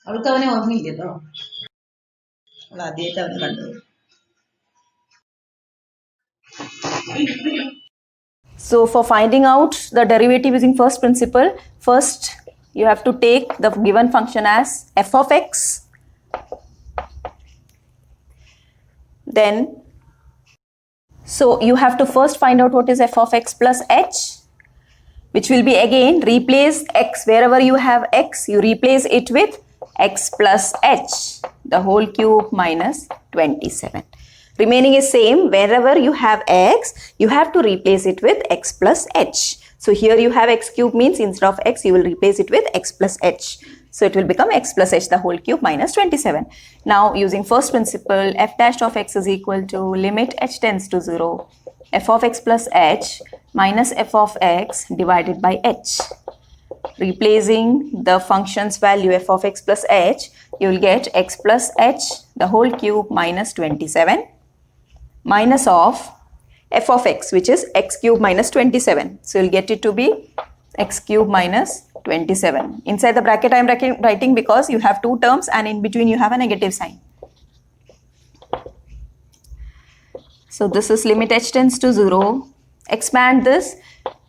അവൾക്ക് അവനെ ഓർമ്മയില്ലല്ലോ, അവൾ ആദ്യമായിട്ട് അവനെ കണ്ടത്. So for finding out the derivative using first principle, first you have to take the given function as f of x. Then, so you have to first find out what is f of x plus h, which will be again replace x. Wherever you have x, you replace it with x plus h, the whole cube minus 27. Remaining is same. Wherever you have x, you have to replace it with x plus h. So here you have x cube, means instead of x, you will replace it with x plus h. So it will become x plus h, the whole cube minus 27. Now using first principle, f dash of x is equal to limit h tends to 0, f of x plus h minus f of x divided by h. Replacing the function's value f of x plus h, you will get x plus h, the whole cube minus 27, minus of f of x, which is x cube minus 27. So you'll get it to be x cube minus 27. Inside the bracket I am writing because you have two terms and in between you have a negative sign. So this is limit h tends to 0. Expand this,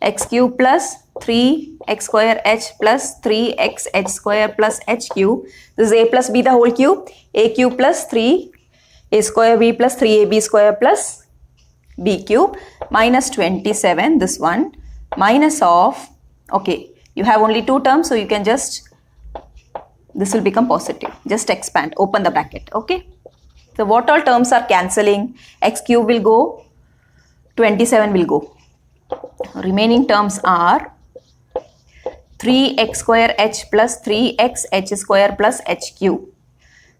x cube plus 3x square h plus 3x h square plus h cube. This is a plus b, the whole cube. A cube plus 3a square b plus 3ab square plus b cube minus 27, this one, minus of, okay, you have only two terms, so you can just, this will become positive. Just expand, open the bracket, okay. So what all terms are cancelling? X cube will go, 27 will go. Remaining terms are 3x square h plus 3x h square plus h cube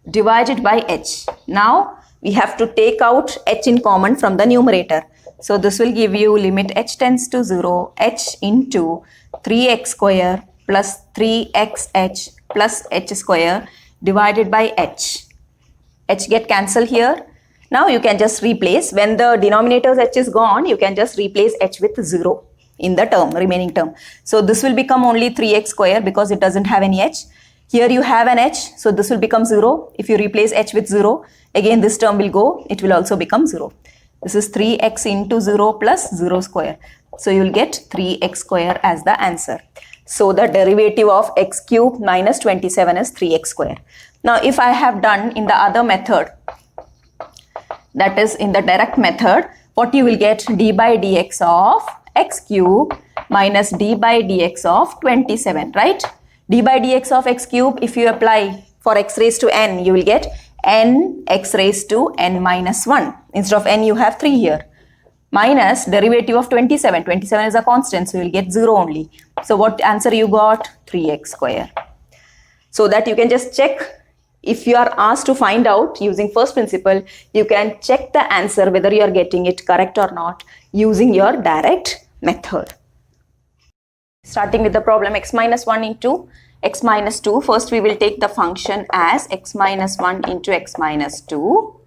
divided by h. Now we have to take out h in common from the numerator. So this will give you limit h tends to 0, h into 3x square plus 3xh plus h square divided by h. H get cancelled here. Now you can just replace, when the denominator's h is gone, you can just replace h with 0 in the term, remaining term. So this will become only 3x square because it doesn't have any h. Here you have an h, so this will become 0. If you replace h with 0, again this term will go, it will also become 0. This is 3x into 0 plus 0 square. So you will get 3x square as the answer. So the derivative of x cube minus 27 is 3x square. Now if I have done in the other method, that is in the direct method, what you will get, d by dx of x cube minus d by dx of 27, right? D by dx of x cube, if you apply for x raised to n, you will get n x raised to n minus 1. Instead of n, you have 3 here. Minus derivative of 27. 27 is a constant, so you will get 0 only. So what answer you got? 3x square. So that you can just check. If you are asked to find out using first principle, you can check the answer whether you are getting it correct or not using your direct method. Starting with the problem x minus 1 into x minus 2. First we will take the function as x minus 1 into x minus 2.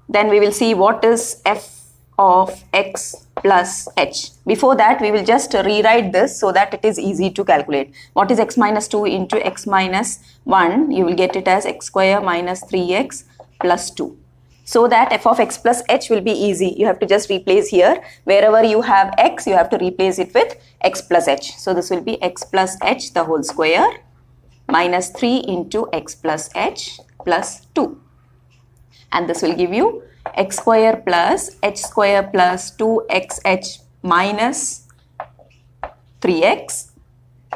Then we will see what is f of x plus h. Before that, we will just rewrite this so that it is easy to calculate. What is x minus 2 into x minus 1? You will get it as x square minus 3x plus 2. So that f of x plus h will be easy. You have to just replace here. Wherever you have x, you have to replace it with x plus h. So this will be x plus h the whole square minus 3 into x plus h plus 2. And this will give you x square plus h square plus 2xh minus 3x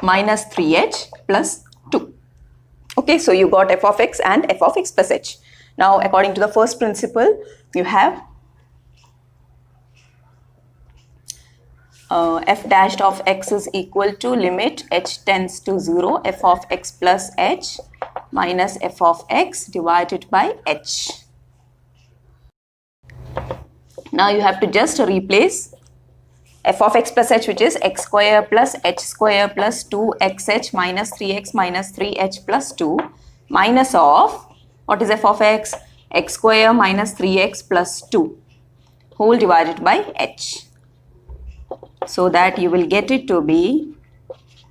minus 3h plus 2. Okay, so you got f of x and f of x plus h. Now according to the first principle, you have f dashed of x is equal to limit h tends to 0, f of x plus h minus f of x divided by h. Now you have to just replace f of x plus h, which is x square plus h square plus 2xh minus 3x minus 3h plus 2, minus of, what is f of x? X square minus 3x plus 2 whole divided by h. So that you will get it to be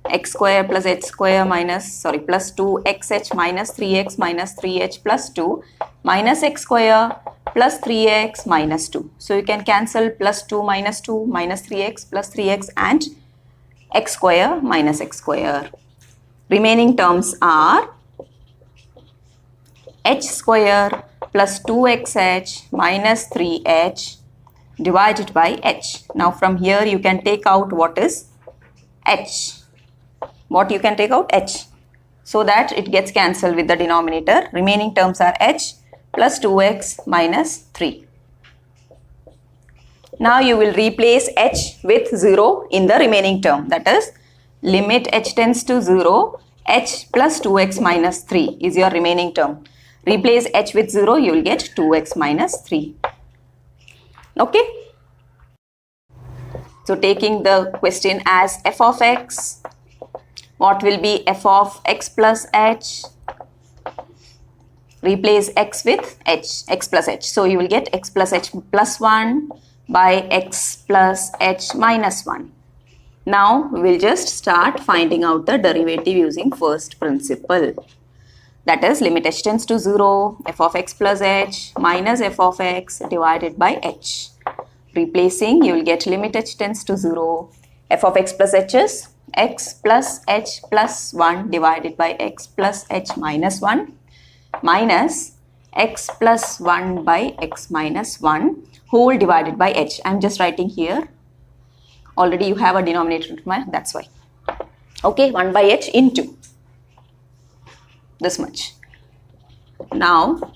x square plus h square plus 2xh minus 3x minus 3h plus 2 minus x square plus 3x minus 2. So you can cancel plus 2 minus 3x plus 3x and x square minus x square. Remaining terms are h square plus 2xh minus 3h divided by h. Now from here you can take out what is h. What you can take out? H. So that it gets cancelled with the denominator. Remaining terms are h plus 2x minus 3. Now you will replace h with 0 in the remaining term. That is, limit h tends to 0, h plus 2x minus 3 is your remaining term. Replace h with 0, you will get 2x minus 3. Okay? So taking the question as f of x, what will be f of x plus h? Replace x with h, x plus h. So you will get x plus h plus 1 by x plus h minus 1. Now we will just start finding out the derivative using first principle. That is, limit h tends to 0, f of x plus h minus f of x divided by h. Replacing, you will get limit h tends to 0, f of x plus h is x plus h plus 1 divided by x plus h minus 1 minus x plus 1 by x minus 1 whole divided by h. I am just writing here. Already you have a denominator, that's why. Okay, 1 by h into this much. Now,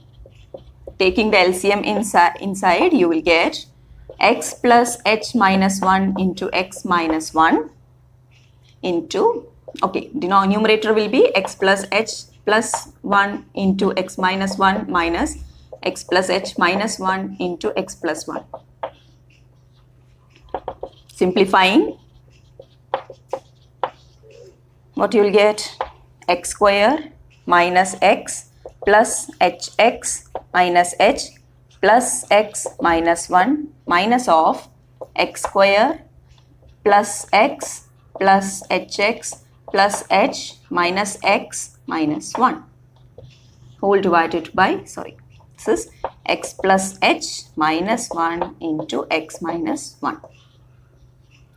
taking the LCM inside, you will get x plus h minus 1 into x minus 1 into, okay, numerator will be x plus h plus 1 into x minus 1 minus x plus h minus 1 into x plus 1. Simplifying, what you will get? X square minus x plus hx minus h plus x minus 1 minus of x square plus x plus hx plus h minus x minus 1 whole divided by, this is x plus h minus 1 into x minus 1.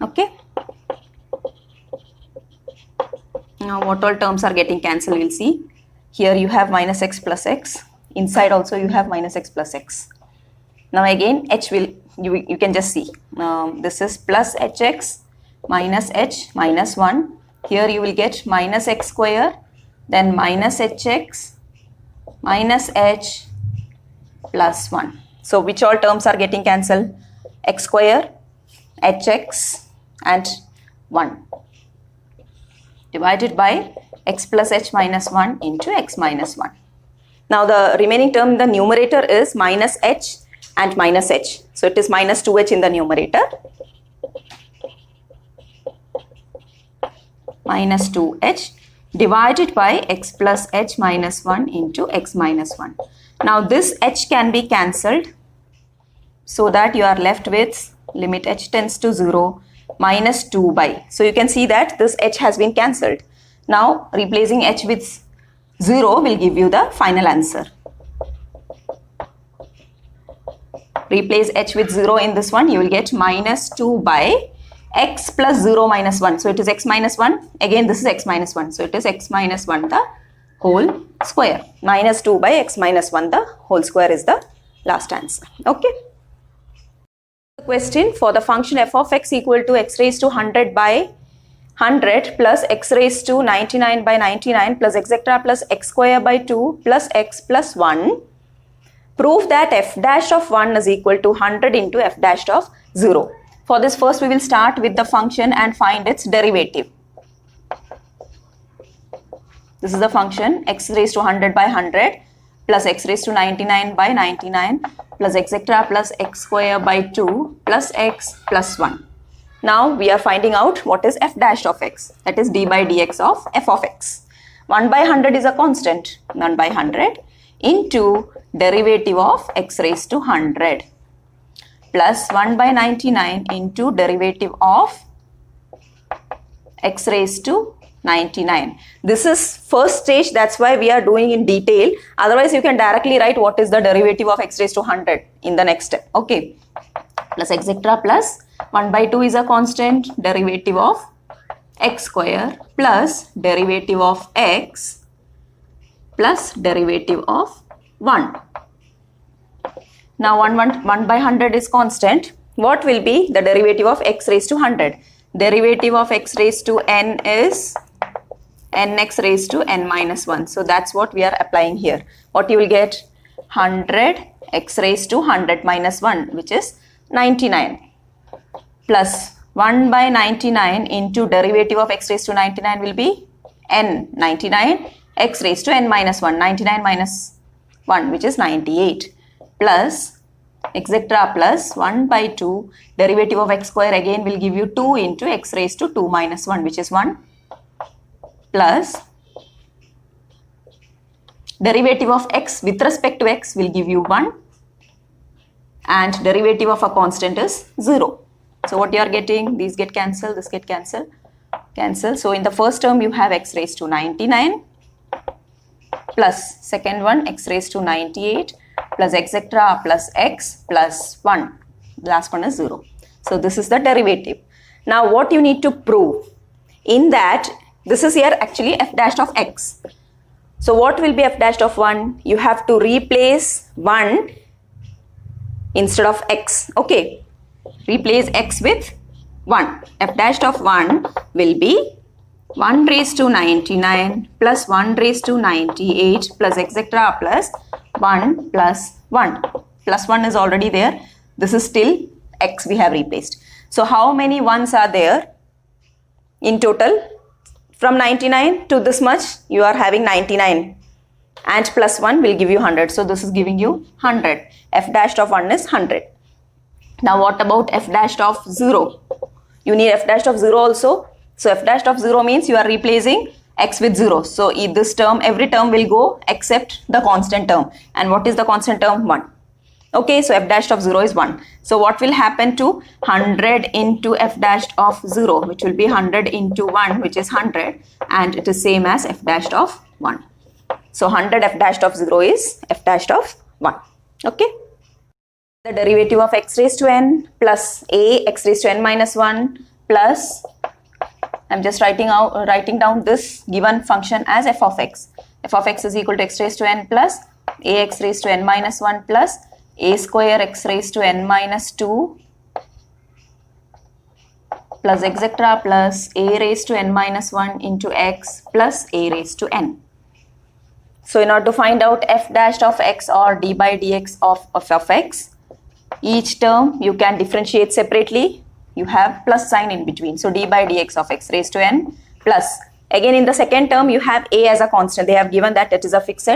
Okay. Now what all terms are getting cancelled, we'll see. Here you have minus x plus x. Inside also you have minus x plus x. Now again h will, you can just see. This is plus hx minus h minus 1. Here you will get minus x square, then minus hx minus h plus 1. So which all terms are getting cancelled? X square, hx and 1 divided by x plus h minus 1 into x minus 1. Now the remaining term in the numerator is minus h and minus h. So it is minus 2h in the numerator. Minus 2h divided by x plus h minus 1 into x minus 1. Now this h can be cancelled so that you are left with limit h tends to 0 minus 2 by. So you can see that this h has been cancelled. Now replacing h with 0 will give you the final answer. Replace h with 0 in this one, you will get minus 2 by x plus 0 minus 1. So it is x minus 1. Again this is x minus 1. So it is x minus 1 the whole square. Minus 2 by x minus 1 the whole square is the last answer. Okay. Question for the function f of x equal to x raised to 100 by 100 plus x raised to 99 by 99 plus etc. plus x square by 2 plus x plus 1. Prove that f dash of 1 is equal to 100 into f dash of 0. For this, first we will start with the function and find its derivative. This is the function x raised to 100 by 100 plus x raised to 99 by 99 plus etc. plus x square by 2 plus x plus 1. Now we are finding out what is f dash of x, that is d by dx of f of x. 1 by 100 is a constant, 1 by 100 into derivative of x raised to 100 plus 1 by 99 into derivative of x raised to 99. This is first stage, that's why we are doing in detail. Otherwise, you can directly write what is the derivative of x raised to 100 in the next step. Okay. Plus etc. plus 1 by 2 is a constant, derivative of x square plus derivative of x plus derivative of 1. Now 1 by 100 is constant. What will be the derivative of x raised to 100? Derivative of x raised to n is nx raised to n minus 1. So that's what we are applying here. What you will get? 100 x raised to 100 minus 1, which is 99, plus 1 by 99 into derivative of x raised to 99 will be n 99, x raised to n minus 1, 99 minus 1, which is 98, plus etc. plus 1 by 2, derivative of x square again will give you 2 into x raised to 2 minus 1, which is 1, plus derivative of x with respect to x will give you 1, and derivative of a constant is 0. So what you are getting? These get cancelled, this get cancelled, cancel. So in the first term you have x raised to 99 plus second one x raised to 98 plus etc. plus x plus 1. The last one is 0. So this is the derivative. Now what you need to prove? In that, this is here actually f dash of x. So what will be f dash of 1? You have to replace 1 instead of x. Okay. Replace x with 1. F dash of 1 will be 1 raised to 99 plus 1 raised to 98 plus etc. plus 1 plus 1. Plus 1 is already there. This is still x we have replaced. So how many 1s are there in total? From 99 to this much you are having 99, and plus 1 will give you 100. So this is giving you 100. F dash of 1 is 100. Now what about f dash of 0? You need f dash of 0 also. So f dash of 0 means you are replacing x with 0. So this term, every term will go except the constant term. And what is the constant term? 1. Okay, so f dash of 0 is 1. So what will happen to 100 into f dash of 0, which will be 100 into 1, which is 100, and it is same as f dash of 1. So 100 f dash of 0 is f dash of 1. Okay. The derivative of x raised to n plus a x raised to n minus 1 plus, I'm just writing down this given function as f of x. F of x is equal to x raised to n plus a x raised to n minus 1 plus a square x raised to n minus 2 plus etc. plus a raised to n minus 1 into x plus a raised to n. So in order to find out f dash of x or d by dx of f of x, each term you can differentiate separately. You have plus sign in between. So d by dx of x raised to n plus, again in the second term you have a as a constant. They have given that it is a fixed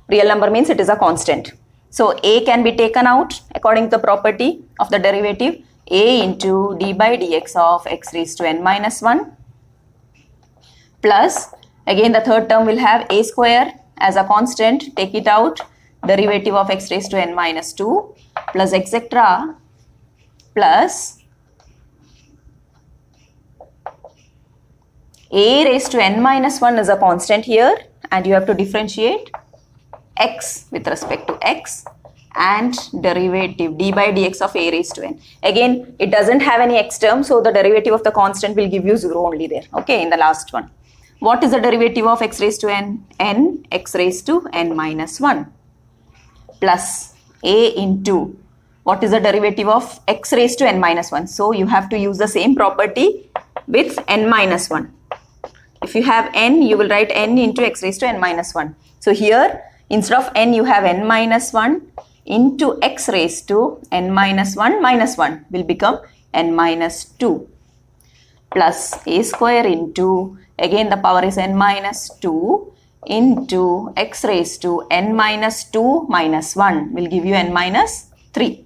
real number, means it is a constant. So a can be taken out according to the property of the derivative, a into d by dx of x raised to n minus 1 plus, again the third term will have a square as a constant, take it out, derivative of x raised to n minus 2 plus etc. plus a raised to n minus 1 is a constant here, and you have to differentiate x with respect to x and derivative d by dx of a raised to n. Again, it doesn't have any x term, so the derivative of the constant will give you 0 only there. Okay, in the last one. What is the derivative of x raised to n? N x raised to n minus 1 plus a into, what is the derivative of x raised to n minus 1? So you have to use the same property with n minus 1. If you have n, you will write n into x raised to n minus 1. So here, instead of n, you have n minus 1 into x raised to n minus 1 will become n minus 2 plus a square into, again the power is n minus 2 into x raised to n minus 2 minus 1 will give you n minus 3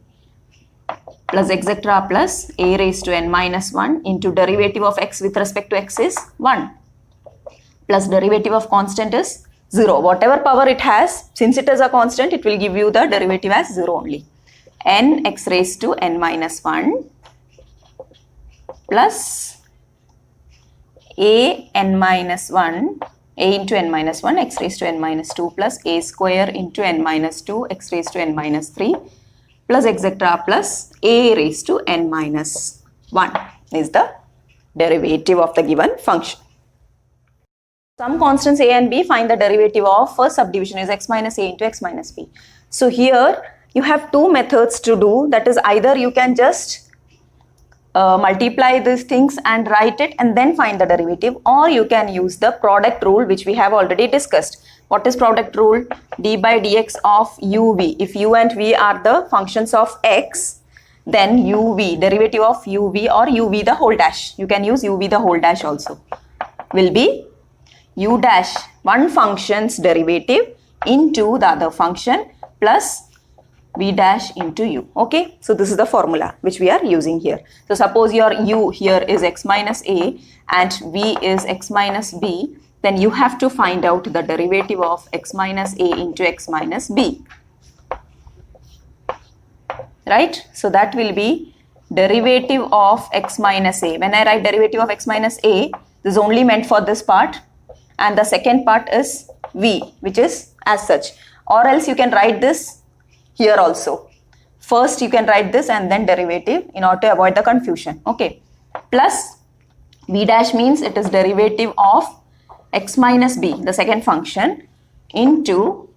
plus etc. plus a raised to n minus 1 into derivative of x with respect to x is 1 plus derivative of constant is 0. Whatever power it has, since it is a constant, it will give you the derivative as 0 only. N x raised to n minus 1 plus a n minus 1, a into n minus 1 x raised to n minus 2 plus a square into n minus 2 x raised to n minus 3 plus etc. plus a raised to n minus 1 is the derivative of the given function. Some constants a and b, find the derivative of first subdivision is x minus a into x minus b. So here you have two methods to do, that is either you can just multiply these things and write it and then find the derivative, or you can use the product rule which we have already discussed. What is product rule? D by dx of uv. If u and v are the functions of x, then uv, derivative of uv or uv the whole dash, you can use uv the whole dash also, will be u dash one function's derivative into the other function plus v dash into u. Okay, so this is the formula which we are using here. So suppose your u here is x minus a and v is x minus b, then you have to find out the derivative of x minus a into x minus b, right? So that will be derivative of x minus a. When I write derivative of x minus a, this is only meant for this part, and the second part is v, which is as such, or else you can write this here also. First you can write this and then derivative in order to avoid the confusion. Okay, plus v dash means it is derivative of x minus b, the second function, into,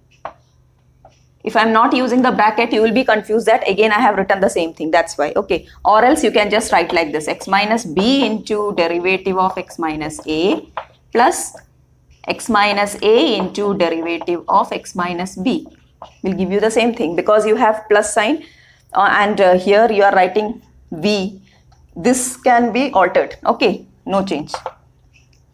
if I am not using the bracket you will be confused that again I have written the same thing, that's why. Okay, or else you can just write like this, x minus b into derivative of x minus a plus x minus a into derivative of x minus b will give you the same thing, because you have plus sign and here you are writing v. This can be altered. Okay, no change.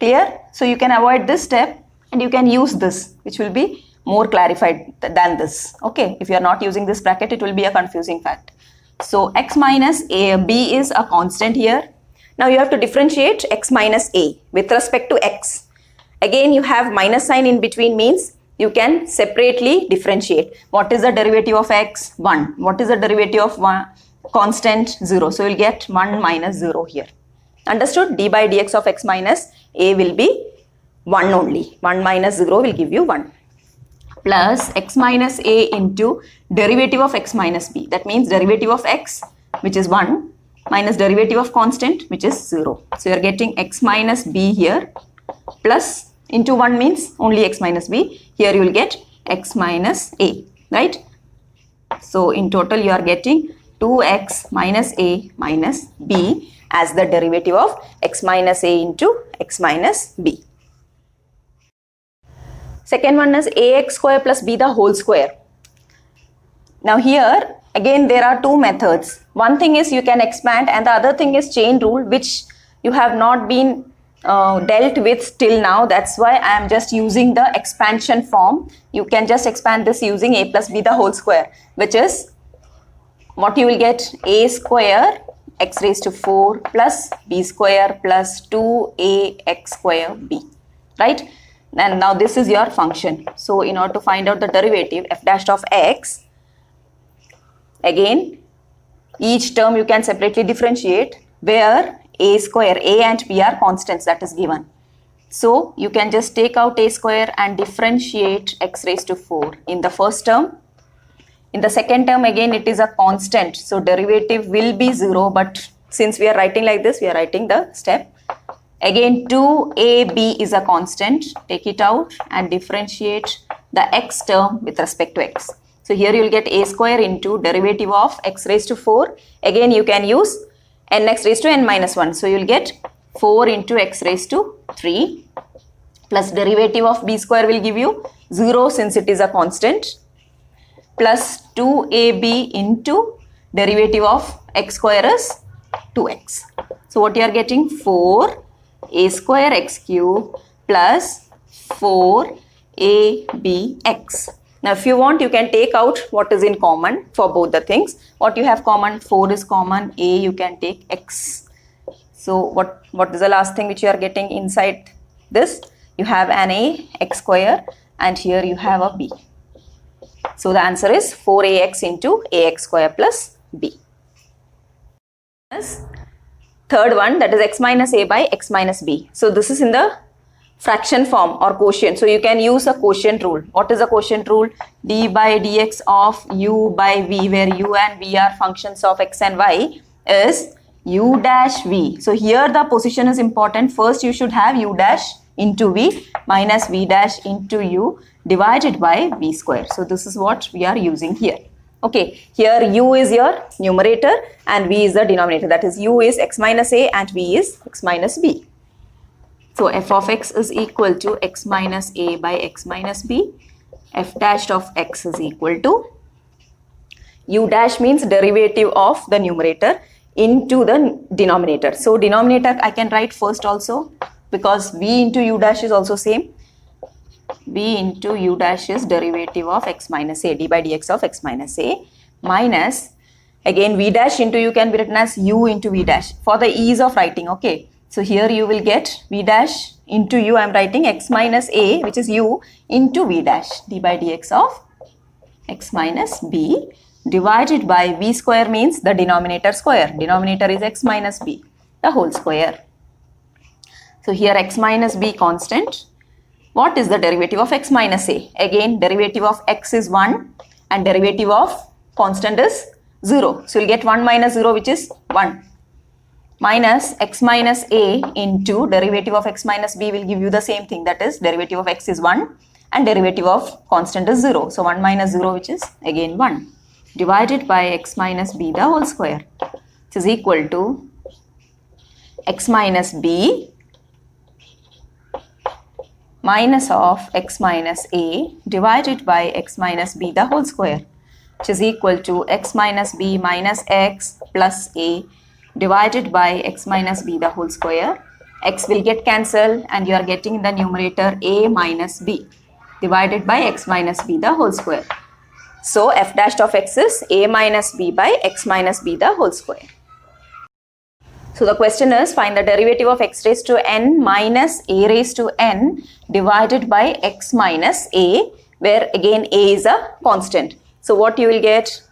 Clear? So you can avoid this step and you can use this, which will be more clarified than this. Okay, if you are not using this bracket it will be a confusing fact. So x minus a, b is a constant here. Now you have to differentiate x minus a with respect to x. Again you have minus sign in between, means you can separately differentiate. What is the derivative of x? 1. What is the derivative of one constant? 0. So you will get 1 minus 0 here. Understood? D by dx of x minus a will be 1 only. 1 minus 0 will give you 1. Plus x minus a into derivative of x minus b. That means derivative of x, which is 1, minus derivative of constant, which is 0. So you are getting x minus b here, plus into 1 means only x minus b. Here you will get x minus a, right? So in total you are getting 2x minus a minus b as the derivative of x minus a into x minus b. Second one is ax square plus b the whole square. Now here again there are two methods. One thing is you can expand and the other thing is chain rule, which you have not been dealt with till now. That's why I am just using the expansion form. You can just expand this using a plus b the whole square, which is what you will get, a square x raised to 4 plus b square plus 2ax square b, right? And now this is your function. So in order to find out the derivative f dash of x, again each term you can separately differentiate, where a square, a and b are constants, that is given. So you can just take out a square and differentiate x raised to 4 in the first term. In the second term again it is a constant, so derivative will be 0, but since we are writing like this, we are writing the step. Again 2ab is a constant, take it out and differentiate the x term with respect to x. So here you will get a square into derivative of x raised to 4. Again you can use nx raised to n minus 1. So you will get 4 into x raised to 3 plus derivative of b square will give you 0 since it is a constant, plus 2ab into derivative of x square is 2x. So what you are getting, 4 a square x cube plus 4 abx. Now if you want, you can take out what is in common for both the things. What you have common, 4 is common, a you can take x. So what is the last thing which you are getting inside this? You have an a x square and here you have a b. So the answer is 4ax into ax square plus b. third one, that is x minus a by x minus b. So this is in the fraction form or quotient. So you can use a quotient rule. What is a quotient rule? D by dx of u by v, where u and v are functions of x and y, is u dash v. So here the position is important. First you should have u dash into v minus v dash into u divided by v square. So this is what we are using here. Okay, here u is your numerator and v is the denominator. That is, u is x minus a and v is x minus b. So f of x is equal to x minus a by x minus b. F dash of x is equal to u dash means derivative of the numerator into the denominator. So denominator I can write first also, because v into u dash is also same. V into u dash is derivative of x minus a, d by dx of x minus a, minus, again v dash into u can be written as u into v dash for the ease of writing. Okay, so here you will get v dash into u, I am writing x minus a, which is u, into v dash, d by dx of x minus b, divided by v square means the denominator square. Denominator is x minus b, the whole square. So here x minus b constant. What is the derivative of x minus a? Again, derivative of x is 1 and derivative of constant is 0. So you'll get 1 minus 0, which is 1. Minus x minus a into derivative of x minus b will give you the same thing. That is, derivative of x is 1 and derivative of constant is 0. So 1 minus 0, which is again 1, divided by x minus b the whole square, which is equal to x minus b minus of x minus a divided by x minus b the whole square, which is equal to x minus b minus x plus a divided by x minus b the whole square. X will get cancelled and you are getting in the numerator a minus b divided by x minus b the whole square. So f dash of x is a minus b by x minus b the whole square. So the question is, find the derivative of x raised to n minus a raised to n divided by x minus a, where again a is a constant. So what you will get,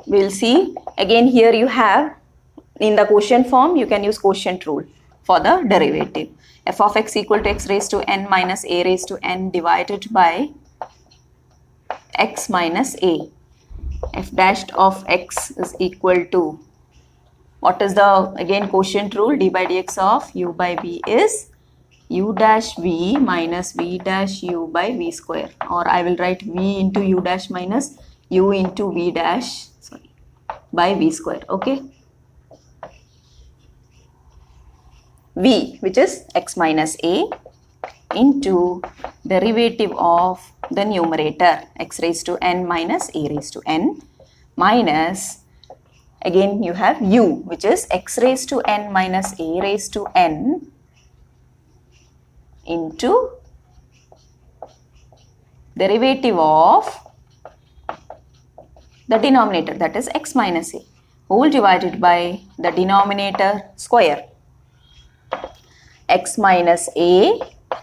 we will see. Again here you have, in the quotient form, you can use quotient rule for the derivative. F of x equal to x raised to n minus a raised to n divided by x minus a. F dash of x is equal to, what is the again quotient rule? D by dx of u by v is u dash v minus v dash u by v square, or I will write v into u dash minus u into v dash, sorry, by v square. Okay, v, which is x minus a, into derivative of the numerator x raised to n minus a raised to n, minus, again you have u, which is x raised to n minus a raised to n, into derivative of the denominator, that is x minus a, whole divided by the denominator square. X minus a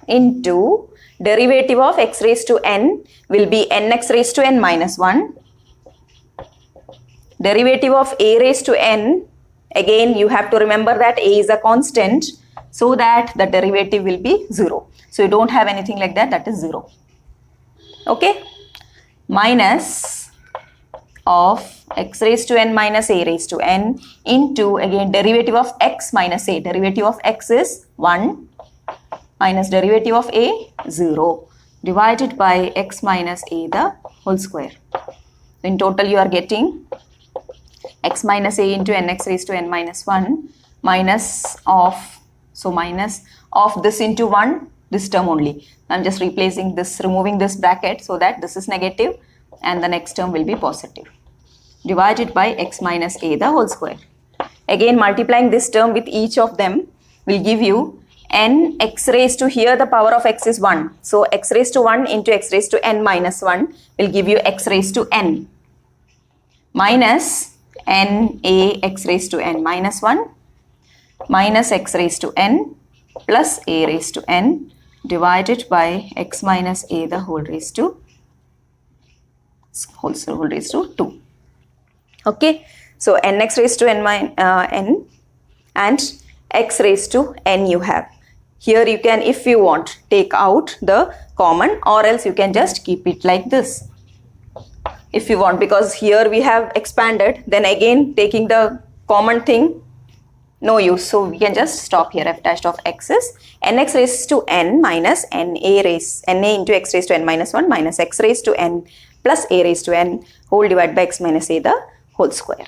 into derivative of x raised to n will be nx raised to n minus 1. Derivative of a raised to n, again you have to remember that a is a constant, so that the derivative will be 0. So you don't have anything like that, that is 0. Okay, minus of x raised to n minus a raised to n into, again, derivative of x minus a. Derivative of x is 1 minus derivative of a 0 divided by x minus a the whole square. In total you are getting x minus a into nx raised to n minus 1 minus of, so minus of this into 1, this term only. I am just replacing this, removing this bracket so that this is negative and the next term will be positive, divided by x minus a the whole square. Again multiplying this term with each of them will give you n x raised to, here the power of x is 1. So x raised to 1 into x raised to n minus 1 will give you x raised to n, minus n a x raised to n minus 1 minus x raised to n plus a raised to n divided by x minus a the whole raised to 2. Okay, so nx raised to n and x raised to n you have. Here you can, if you want, take out the common, or else you can just keep it like this if you want, because here we have expanded, then again taking the common thing, no use. So we can just stop here. F dash of x is nx raised to n minus na into x raised to n minus 1 minus x raised to n plus a raised to n whole divided by x minus a the whole square.